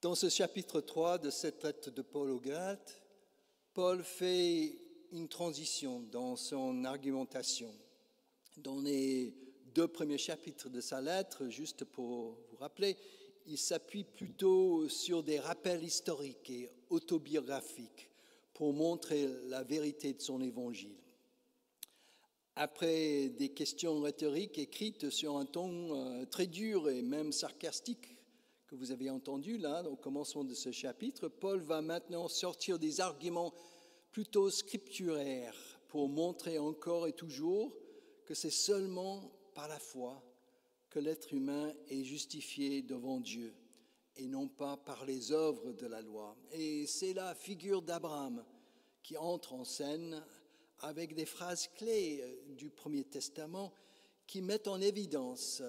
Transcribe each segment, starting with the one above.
Dans ce chapitre 3 de cette lettre de Paul aux Galates, Paul fait une transition dans son argumentation. Dans les 2 premiers chapitres de sa lettre, juste pour vous rappeler, il s'appuie plutôt sur des rappels historiques et autobiographiques pour montrer la vérité de son évangile. Après des questions rhétoriques écrites sur un ton très dur et même sarcastique que vous avez entendu là au commencement de ce chapitre, Paul va maintenant sortir des arguments plutôt scripturaires pour montrer encore et toujours que c'est seulement par la foi que l'être humain est justifié devant Dieu et non pas par les œuvres de la loi. Et c'est la figure d'Abraham qui entre en scène avec des phrases clés du Premier Testament qui mettent en évidence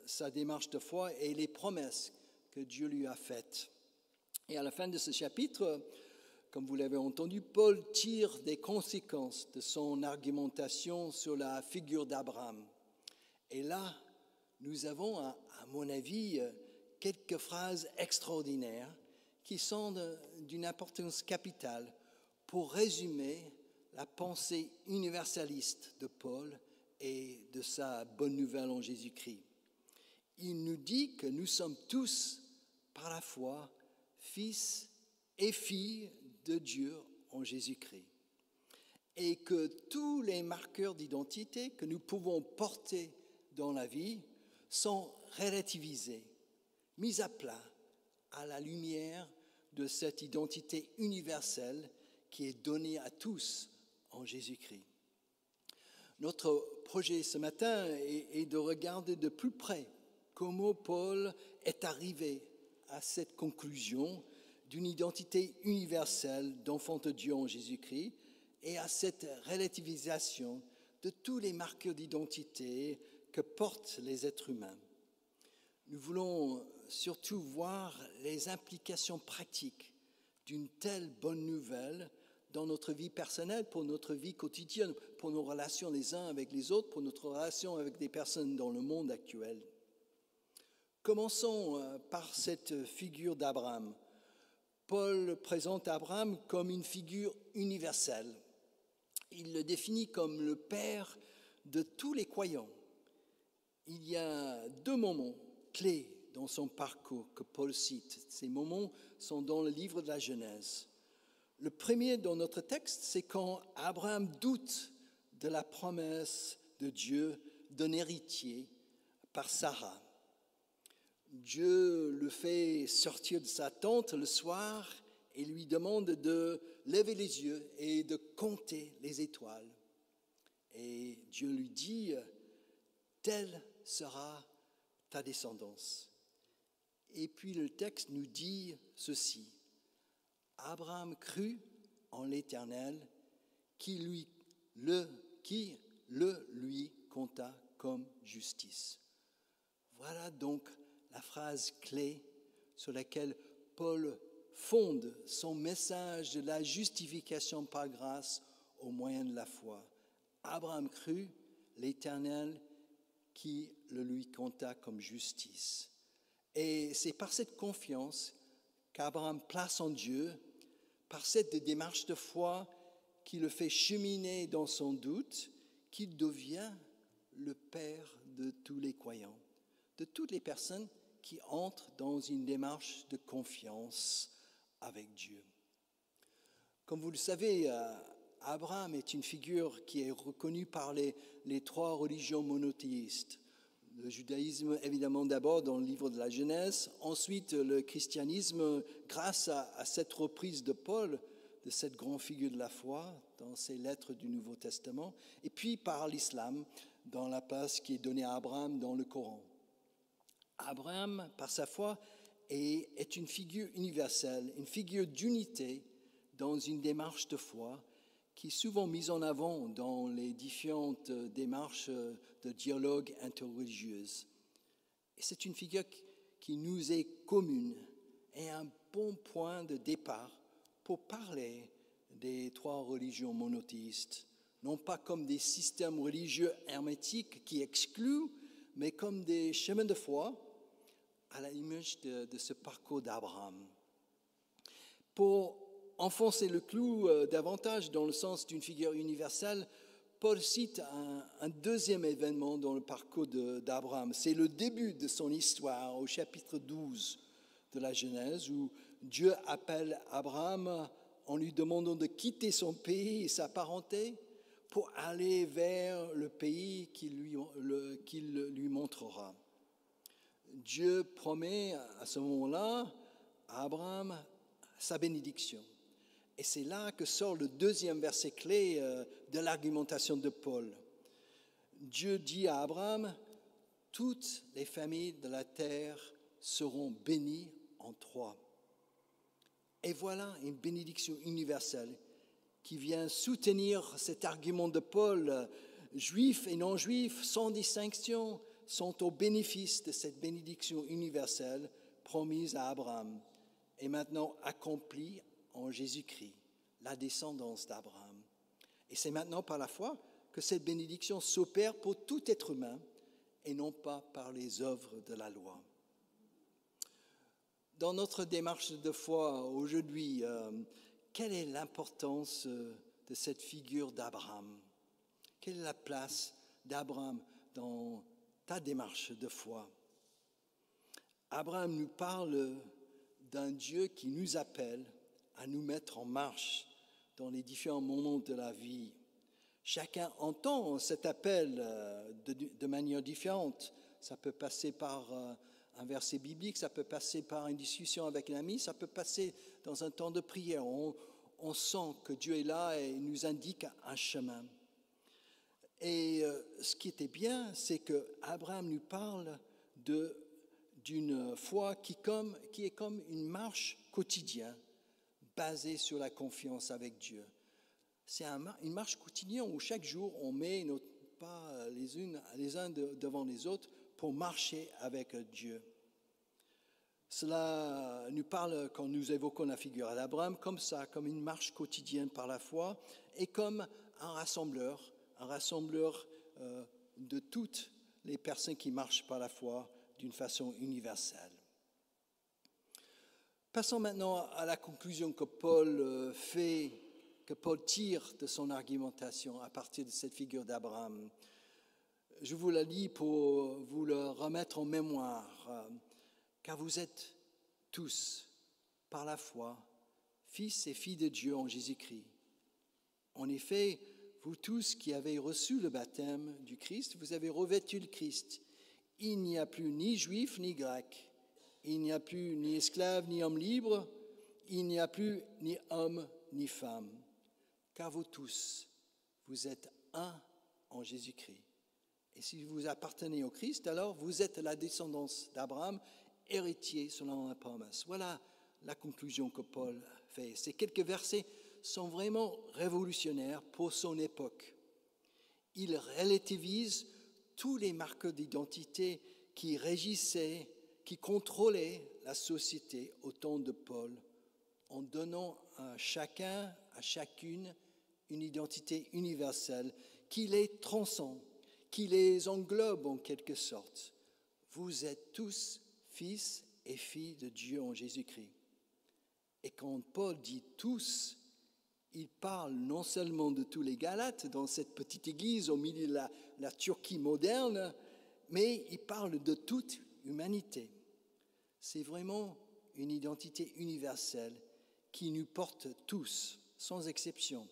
sa démarche de foi et les promesses que Dieu lui a faites. Et à la fin de ce chapitre, comme vous l'avez entendu, Paul tire des conséquences de son argumentation sur la figure d'Abraham. Et là, nous avons, à mon avis, quelques phrases extraordinaires qui sont d'une importance capitale pour résumer la pensée universaliste de Paul et de sa bonne nouvelle en Jésus-Christ. Il nous dit que nous sommes tous, par la foi, fils et filles de Dieu en Jésus-Christ. Et que tous les marqueurs d'identité que nous pouvons porter dans la vie sont relativisés, mis à plat à la lumière de cette identité universelle qui est donnée à tous en Jésus-Christ. Notre projet ce matin est de regarder de plus près comment Paul est arrivé à cette conclusion d'une identité universelle d'enfant de Dieu en Jésus-Christ et à cette relativisation de tous les marqueurs d'identité que portent les êtres humains. Nous voulons surtout voir les implications pratiques d'une telle bonne nouvelle dans notre vie personnelle, pour notre vie quotidienne, pour nos relations les uns avec les autres, pour notre relation avec des personnes dans le monde actuel. Commençons par cette figure d'Abraham. Paul présente Abraham comme une figure universelle. Il le définit comme le père de tous les croyants. Il y a 2 moments clés dans son parcours que Paul cite. Ces moments sont dans le livre de la Genèse. Le premier dans notre texte, c'est quand Abraham doute de la promesse de Dieu d'un héritier par Sarah. Dieu le fait sortir de sa tente le soir et lui demande de lever les yeux et de compter les étoiles. Et Dieu lui dit, « Telle sera ta descendance. » Et puis le texte nous dit ceci, « Abraham crut en l'Éternel qui le lui compta comme justice. » Voilà donc la phrase clé sur laquelle Paul fonde son message de la justification par grâce au moyen de la foi. Abraham crut l'Éternel qui le lui compta comme justice. Et c'est par cette confiance qu'Abraham place en Dieu, par cette démarche de foi qui le fait cheminer dans son doute, qu'il devient le père de tous les croyants, de toutes les personnes qui entrent dans une démarche de confiance avec Dieu. Comme vous le savez, Abraham est une figure qui est reconnue par les 3 religions monothéistes. Le judaïsme, évidemment, d'abord dans le livre de la Genèse, ensuite le christianisme, grâce à cette reprise de Paul, de cette grande figure de la foi, dans ses lettres du Nouveau Testament, et puis par l'islam, dans la place qui est donnée à Abraham dans le Coran. Abraham, par sa foi, est une figure universelle, une figure d'unité dans une démarche de foi qui est souvent mise en avant dans les différentes démarches de dialogue interreligieuse. Et c'est une figure qui nous est commune et un bon point de départ pour parler des 3 religions monothéistes, non pas comme des systèmes religieux hermétiques qui excluent, mais comme des chemins de foi à l'image de ce parcours d'Abraham. Pour enfoncer le clou davantage dans le sens d'une figure universelle, Paul cite un deuxième événement dans le parcours d'Abraham. C'est le début de son histoire au chapitre 12 de la Genèse, où Dieu appelle Abraham en lui demandant de quitter son pays et sa parenté pour aller vers le pays qu'il lui montrera. Dieu promet à ce moment-là à Abraham sa bénédiction. Et c'est là que sort le deuxième verset clé de l'argumentation de Paul. Dieu dit à Abraham, « Toutes les familles de la terre seront bénies en toi. » Et voilà une bénédiction universelle qui vient soutenir cet argument de Paul. Juifs et non-juifs, sans distinction, sont au bénéfice de cette bénédiction universelle promise à Abraham et maintenant accomplie en Jésus-Christ, la descendance d'Abraham. Et c'est maintenant par la foi que cette bénédiction s'opère pour tout être humain et non pas par les œuvres de la loi. Dans notre démarche de foi aujourd'hui, quelle est l'importance de cette figure d'Abraham? Quelle est la place d'Abraham dans ta démarche de foi? Abraham nous parle d'un Dieu qui nous appelle à nous mettre en marche dans les différents moments de la vie. Chacun entend cet appel de manière différente. Ça peut passer par un verset biblique, ça peut passer par une discussion avec un ami, ça peut passer dans un temps de prière. On sent que Dieu est là et nous indique un chemin. Et ce qui était bien, c'est qu'Abraham nous parle d'une foi qui est comme une marche quotidienne, basée sur la confiance avec Dieu. C'est une marche quotidienne où chaque jour on met nos pas les uns devant les autres pour marcher avec Dieu. Cela nous parle, quand nous évoquons la figure d'Abraham, comme ça, comme une marche quotidienne par la foi et comme un rassembleur de toutes les personnes qui marchent par la foi d'une façon universelle. Passons maintenant à la conclusion que Paul tire de son argumentation à partir de cette figure d'Abraham. Je vous la lis pour vous le remettre en mémoire, car vous êtes tous, par la foi, fils et filles de Dieu en Jésus-Christ. En effet, vous tous qui avez reçu le baptême du Christ, vous avez revêtu le Christ. Il n'y a plus ni juif ni grec, il n'y a plus ni esclave ni homme libre, il n'y a plus ni homme ni femme, car vous tous, vous êtes un en Jésus-Christ. Et si vous appartenez au Christ, alors vous êtes la descendance d'Abraham, héritier selon la promesse. Voilà la conclusion que Paul fait. Ces quelques versets sont vraiment révolutionnaires pour son époque. Ils relativisent tous les marqueurs d'identité qui régissaient, qui contrôlaient la société au temps de Paul, en donnant à chacun, à chacune, une identité universelle qui les transcende, qui les englobe en quelque sorte. Vous êtes tous fils et filles de Dieu en Jésus-Christ. Et quand Paul dit tous, il parle non seulement de tous les Galates dans cette petite église au milieu de la Turquie moderne, mais il parle de toute humanité. C'est vraiment une identité universelle qui nous porte tous, sans exception,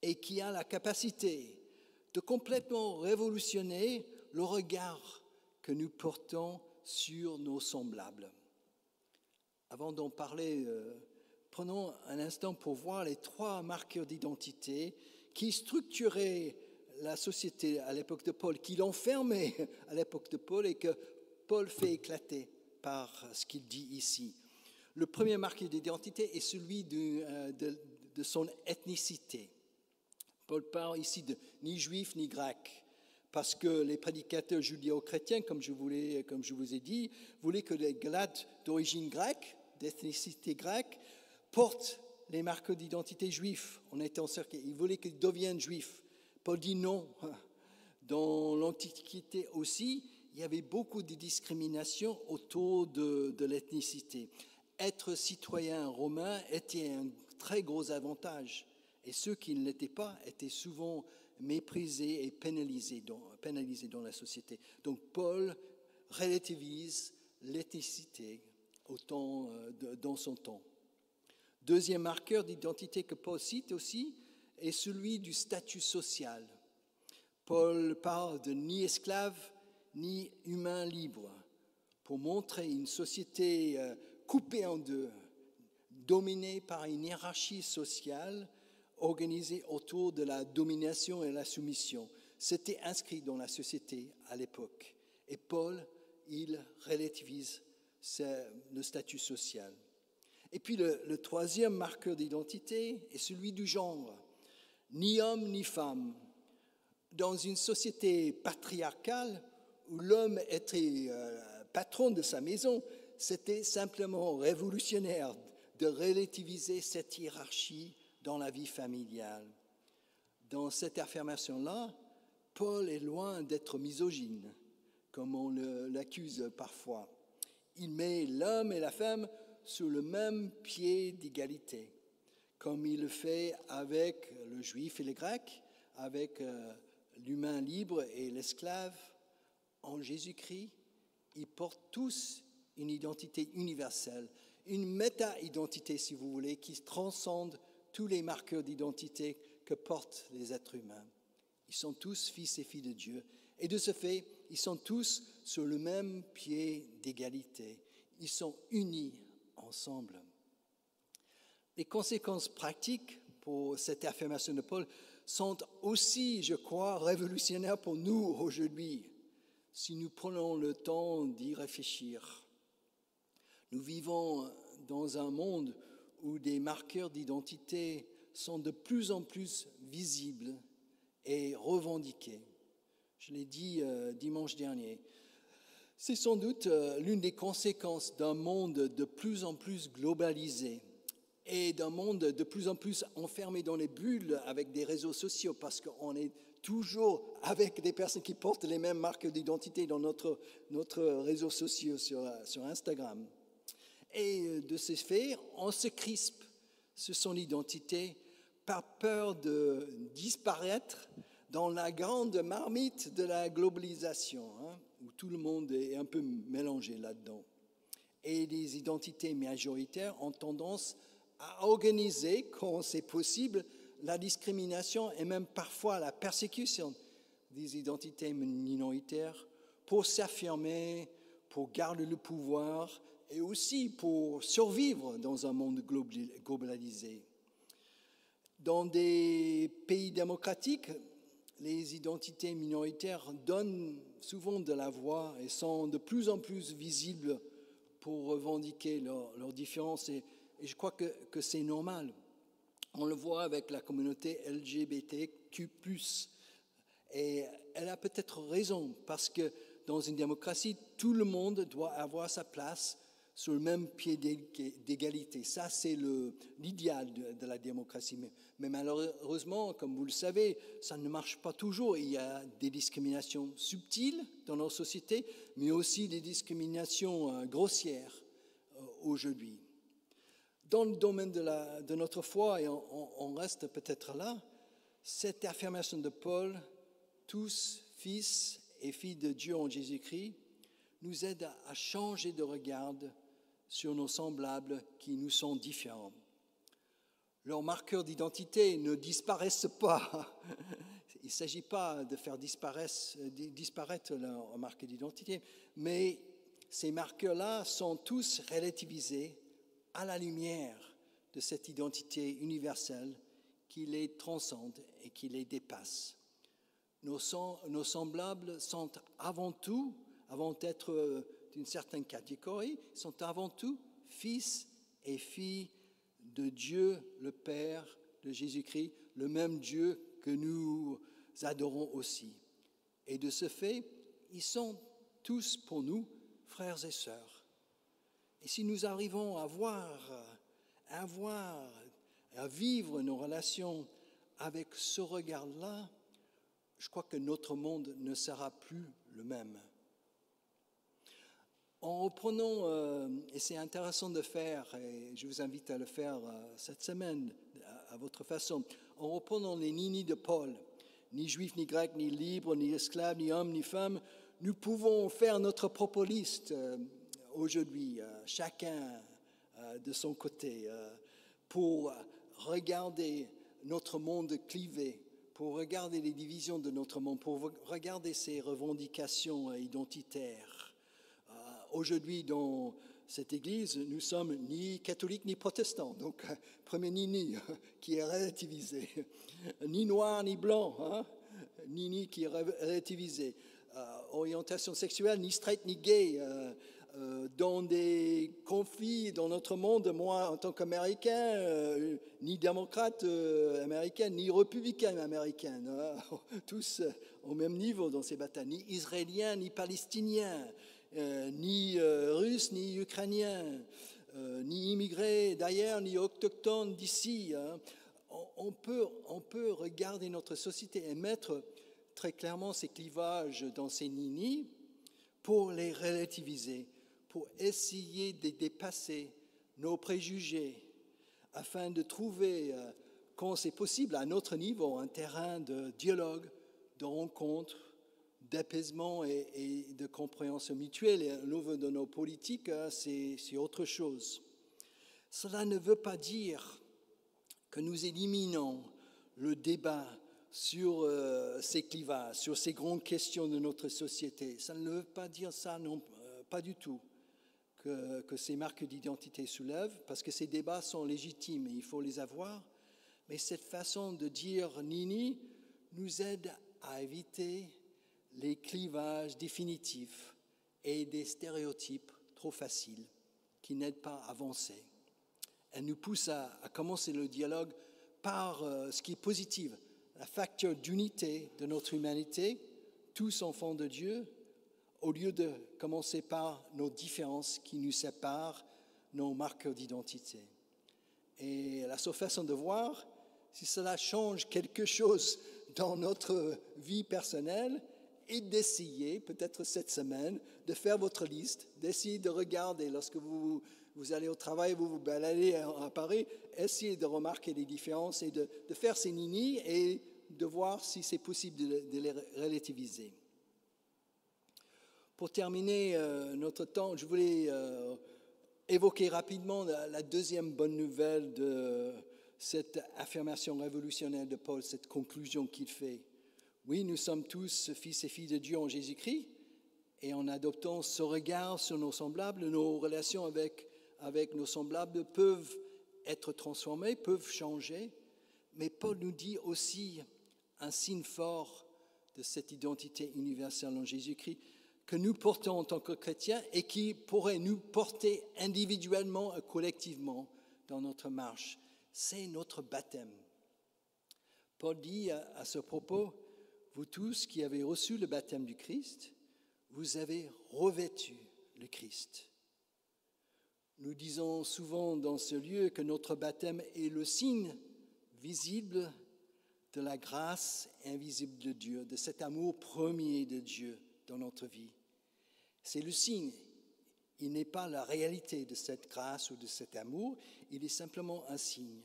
et qui a la capacité de complètement révolutionner le regard que nous portons sur nos semblables. Avant d'en parler, prenons un instant pour voir les trois marqueurs d'identité qui structuraient la société à l'époque de Paul, qui l'enfermaient à l'époque de Paul et que Paul fait éclater par ce qu'il dit ici. Le premier marqueur d'identité est celui de son ethnicité. Paul parle ici de ni juif ni grec, parce que les prédicateurs judéo-chrétiens, comme je vous ai dit, voulaient que les Galates d'origine grecque, d'ethnicité grecque, portent les marques d'identité juifs. On était encerclés. Ils voulaient qu'ils deviennent juifs. Paul dit non. Dans l'Antiquité aussi, il y avait beaucoup de discrimination autour de l'ethnicité. Être citoyen romain était un très gros avantage, et ceux qui ne l'étaient pas étaient souvent méprisés et pénalisés dans la société. Donc Paul relativise l'ethnicité dans son temps. Deuxième marqueur d'identité que Paul cite aussi est celui du statut social. Paul parle de ni esclave ni humain libre pour montrer une société coupée en deux, dominée par une hiérarchie sociale organisée autour de la domination et la soumission. C'était inscrit dans la société à l'époque. Et Paul, il relativise le statut social. Et puis le troisième marqueur d'identité est celui du genre. Ni homme ni femme. Dans une société patriarcale où l'homme était patron de sa maison, c'était simplement révolutionnaire de relativiser cette hiérarchie dans la vie familiale. Dans cette affirmation-là, Paul est loin d'être misogyne, comme on l'accuse parfois. Il met l'homme et la femme sur le même pied d'égalité, comme il le fait avec le juif et le grec, avec l'humain libre et l'esclave. En Jésus-Christ, ils portent tous une identité universelle, une méta-identité, si vous voulez, qui transcende tous les marqueurs d'identité que portent les êtres humains. Ils sont tous fils et filles de Dieu. Et de ce fait, ils sont tous sur le même pied d'égalité. Ils sont unis ensemble. Les conséquences pratiques pour cette affirmation de Paul sont aussi, je crois, révolutionnaires pour nous aujourd'hui, si nous prenons le temps d'y réfléchir. Nous vivons dans un monde où des marqueurs d'identité sont de plus en plus visibles et revendiqués. Je l'ai dit dimanche dernier. C'est sans doute l'une des conséquences d'un monde de plus en plus globalisé et d'un monde de plus en plus enfermé dans les bulles avec des réseaux sociaux, parce qu'on est toujours avec des personnes qui portent les mêmes marques d'identité dans notre réseaux sociaux sur Instagram. Et de ces faits, on se crispe sur son identité par peur de disparaître dans la grande marmite de la globalisation, où tout le monde est un peu mélangé là-dedans. Et les identités majoritaires ont tendance à organiser, quand c'est possible, la discrimination et même parfois la persécution des identités minoritaires pour s'affirmer, pour garder le pouvoir et aussi pour survivre dans un monde globalisé. Dans des pays démocratiques, les identités minoritaires donnent souvent de la voix et sont de plus en plus visibles pour revendiquer leurs différences. Et je crois que c'est normal. On le voit avec la communauté LGBTQ+. Et elle a peut-être raison, parce que dans une démocratie, tout le monde doit avoir sa place sur le même pied d'égalité. Ça, c'est l'idéal de la démocratie. Mais malheureusement, comme vous le savez, ça ne marche pas toujours. Il y a des discriminations subtiles dans nos sociétés, mais aussi des discriminations grossières aujourd'hui. Dans le domaine de notre foi, et on reste peut-être là, cette affirmation de Paul, tous fils et filles de Dieu en Jésus-Christ, nous aide à changer de regard sur nos semblables qui nous sont différents. Leurs marqueurs d'identité ne disparaissent pas. Il ne s'agit pas de faire disparaître leurs marqueurs d'identité, mais ces marqueurs-là sont tous relativisés à la lumière de cette identité universelle qui les transcende et qui les dépasse. Nos semblables sont avant d'être d'une certaine catégorie, sont avant tout fils et filles de Dieu le Père, de Jésus-Christ, le même Dieu que nous adorons aussi. Et de ce fait, ils sont tous pour nous frères et sœurs. Et si nous arrivons à vivre nos relations avec ce regard-là, je crois que notre monde ne sera plus le même. En reprenant, et c'est intéressant de faire, et je vous invite à le faire cette semaine à votre façon, en reprenant les nini de Paul, ni juif, ni grec, ni libre, ni esclave, ni homme, ni femme, nous pouvons faire notre propre liste aujourd'hui, chacun de son côté, pour regarder notre monde clivé, pour regarder les divisions de notre monde, pour regarder ses revendications identitaires. Aujourd'hui, dans cette église, nous sommes ni catholiques ni protestants, donc premier ni qui est relativisé, ni noir ni blanc, hein, ni qui est relativisé, orientation sexuelle, ni straight ni gay, dans des conflits dans notre monde, moi en tant qu'Américain, ni démocrate américain, ni républicain américain, hein, tous au même niveau dans ces batailles, ni israélien, ni palestinien, ni russe, ni ukrainien, ni immigrés d'ailleurs, ni autochtones d'ici. Hein. On peut regarder notre société et mettre très clairement ces clivages dans ces ninis pour les relativiser, pour essayer de dépasser nos préjugés, afin de trouver, quand c'est possible, à notre niveau, un terrain de dialogue, de rencontre, d'apaisement et de compréhension mutuelle. Et au niveau de nos politiques, c'est autre chose. Cela ne veut pas dire que nous éliminons le débat sur ces clivages, sur ces grandes questions de notre société. Ça ne veut pas dire ça, non, pas du tout, que ces marques d'identité soulèvent, parce que ces débats sont légitimes et il faut les avoir. Mais cette façon de dire nini nous aide à éviter les clivages définitifs et des stéréotypes trop faciles qui n'aident pas à avancer. Elle nous pousse à commencer le dialogue par ce qui est positif, la facture d'unité de notre humanité, tous enfants de Dieu, au lieu de commencer par nos différences qui nous séparent, nos marqueurs d'identité. Et la seule façon de voir si cela change quelque chose dans notre vie personnelle, et d'essayer, peut-être cette semaine, de faire votre liste, d'essayer de regarder, lorsque vous allez au travail, vous vous baladez à Paris, essayez de remarquer les différences et de faire ces ninis et de voir si c'est possible de les relativiser. Pour terminer notre temps, je voulais évoquer rapidement la deuxième bonne nouvelle de cette affirmation révolutionnaire de Paul, cette conclusion qu'il fait. Oui, nous sommes tous fils et filles de Dieu en Jésus-Christ, et en adoptant ce regard sur nos semblables, nos relations avec nos semblables peuvent être transformées, peuvent changer, mais Paul nous dit aussi un signe fort de cette identité universelle en Jésus-Christ que nous portons en tant que chrétiens et qui pourrait nous porter individuellement et collectivement dans notre marche. C'est notre baptême. Paul dit à ce propos, vous tous qui avez reçu le baptême du Christ, vous avez revêtu le Christ. Nous disons souvent dans ce lieu que notre baptême est le signe visible de la grâce invisible de Dieu, de cet amour premier de Dieu dans notre vie. C'est le signe. Il n'est pas la réalité de cette grâce ou de cet amour, il est simplement un signe.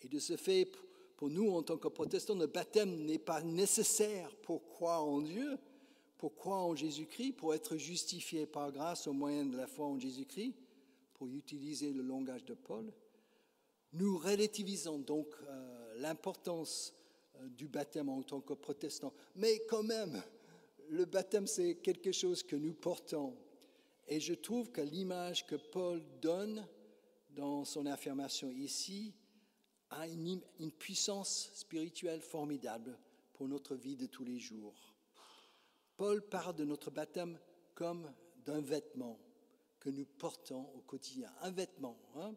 Et de ce fait, pour nous, en tant que protestants, le baptême n'est pas nécessaire pour croire en Dieu, pour croire en Jésus-Christ, pour être justifié par grâce au moyen de la foi en Jésus-Christ, pour utiliser le langage de Paul. Nous relativisons donc l'importance du baptême en tant que protestants. Mais quand même, le baptême, c'est quelque chose que nous portons. Et je trouve que l'image que Paul donne dans son affirmation ici a une puissance spirituelle formidable pour notre vie de tous les jours. Paul parle de notre baptême comme d'un vêtement que nous portons au quotidien. Un vêtement, hein?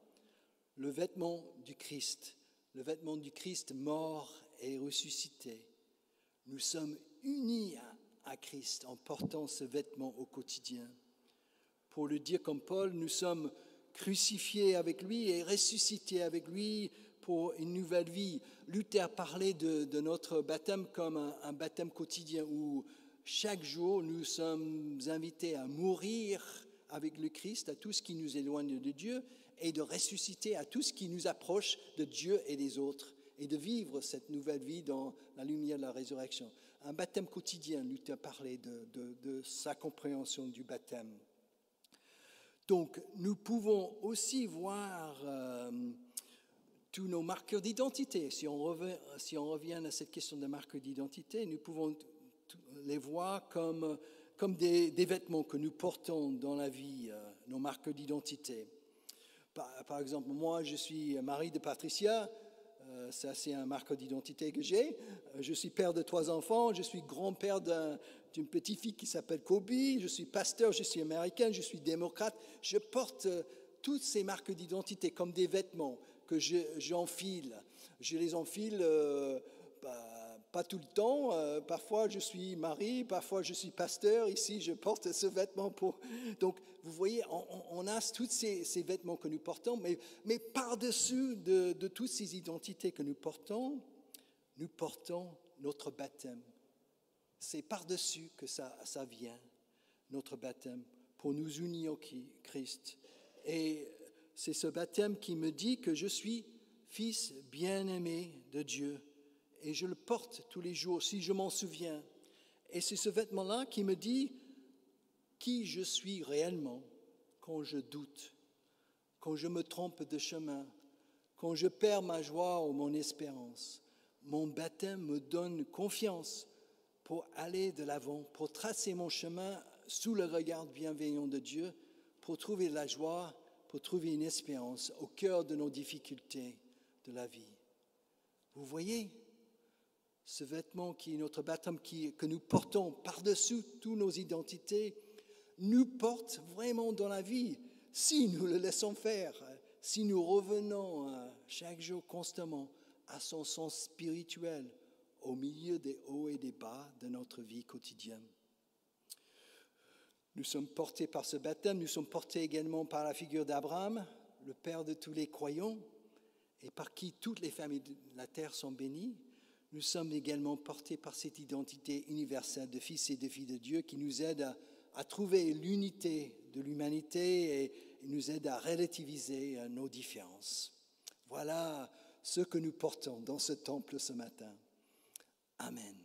Le vêtement du Christ mort et ressuscité. Nous sommes unis à Christ en portant ce vêtement au quotidien. Pour le dire comme Paul, nous sommes crucifiés avec lui et ressuscités avec lui pour une nouvelle vie. Luther parlait de notre baptême comme un baptême quotidien où chaque jour nous sommes invités à mourir avec le Christ à tout ce qui nous éloigne de Dieu et de ressusciter à tout ce qui nous approche de Dieu et des autres et de vivre cette nouvelle vie dans la lumière de la résurrection. Un baptême quotidien, Luther parlait de sa compréhension du baptême. Donc, nous pouvons aussi voir tous nos marqueurs d'identité. Si on revient à cette question de marqueurs d'identité, nous pouvons les voir comme des vêtements que nous portons dans la vie, nos marqueurs d'identité. Par exemple, moi, je suis mari de Patricia. Ça, c'est un marqueur d'identité que j'ai. Je suis père de 3 enfants. Je suis grand-père d'une petite fille qui s'appelle Kobe. Je suis pasteur, je suis américain, je suis démocrate. Je porte toutes ces marques d'identité comme des vêtements que j'enfile. Je les enfile pas tout le temps. Parfois, je suis mari, parfois, je suis pasteur. Ici, je porte ce vêtement pour... Donc, vous voyez, on a tous ces vêtements que nous portons, mais par-dessus de toutes ces identités que nous portons notre baptême. C'est par-dessus que ça vient, notre baptême, pour nous unir au Christ. Et c'est ce baptême qui me dit que je suis fils bien-aimé de Dieu. Et je le porte tous les jours, si je m'en souviens. Et c'est ce vêtement-là qui me dit qui je suis réellement quand je doute, quand je me trompe de chemin, quand je perds ma joie ou mon espérance. Mon baptême me donne confiance pour aller de l'avant, pour tracer mon chemin sous le regard bienveillant de Dieu, pour trouver la joie, pour trouver une espérance au cœur de nos difficultés de la vie. Vous voyez, ce vêtement qui est notre baptême, que nous portons par-dessus toutes nos identités, nous porte vraiment dans la vie, si nous le laissons faire, si nous revenons chaque jour constamment à son sens spirituel, au milieu des hauts et des bas de notre vie quotidienne. Nous sommes portés par ce baptême, nous sommes portés également par la figure d'Abraham, le père de tous les croyants, et par qui toutes les familles de la terre sont bénies. Nous sommes également portés par cette identité universelle de fils et de filles de Dieu qui nous aide à trouver l'unité de l'humanité et nous aide à relativiser nos différences. Voilà ce que nous portons dans ce temple ce matin. Amen.